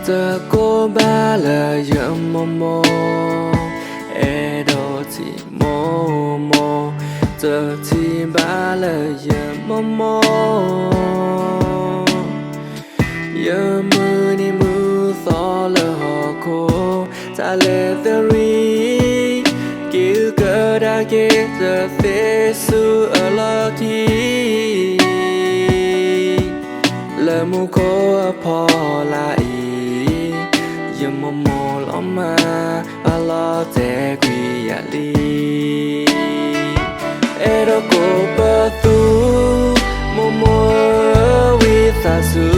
The cô ba là giờ mò e đồ thì mò The thì ba là giờ mò giờ mưa ni mưa gió là họ cô ta lệ theory kêu cơ đã ghé giờ thế su ở lo thì lời mu cô bỏ lại giờ mò lo mà lo te quy ali e đó cô bơ tu mò vi ta su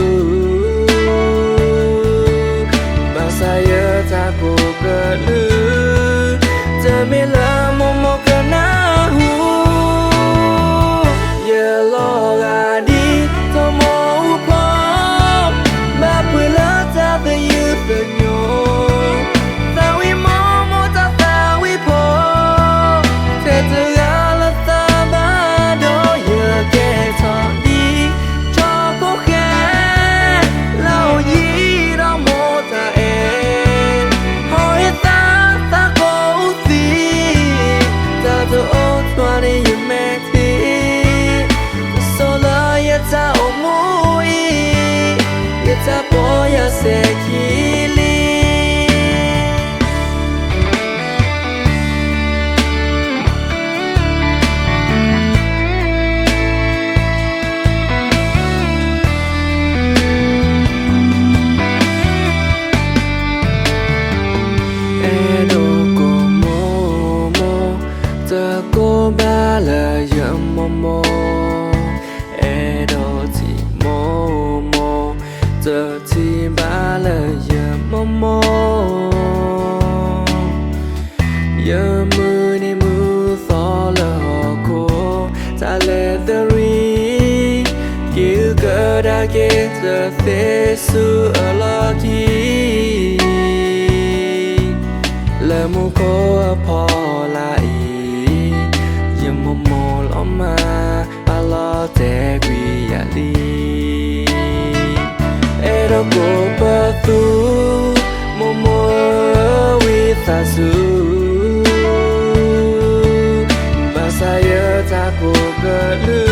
ba saya ta cô cơ lư giờ mi là mò cơ na hu giờ lo ga đi to mò pom ba bữa lỡ ta về yêu về nhau ta vi mò ta vi po thế từ ga là ta ba đó giờ kẻ thọ đi cho có khe lâu gì đó mò ta em hỏi ta có gì ta tôi ốt qua đi yêu mẹ thì số lời ta ôm mũi ta bỏ ya sẽ khi li e đồ cô mò giờ cô ba là giờ mò e đồ thì mò giờ thì ba là giờ mò giờ mưa ni mưa gió là họ cô ta lệ theory kêu cơ đã ghé giờ thế su ở lo thì lời mu cô bỏ lại giờ mò lo mà lo te quy ali e đó cô bơ tu mò vi ta su ba saya ta cô cơ lư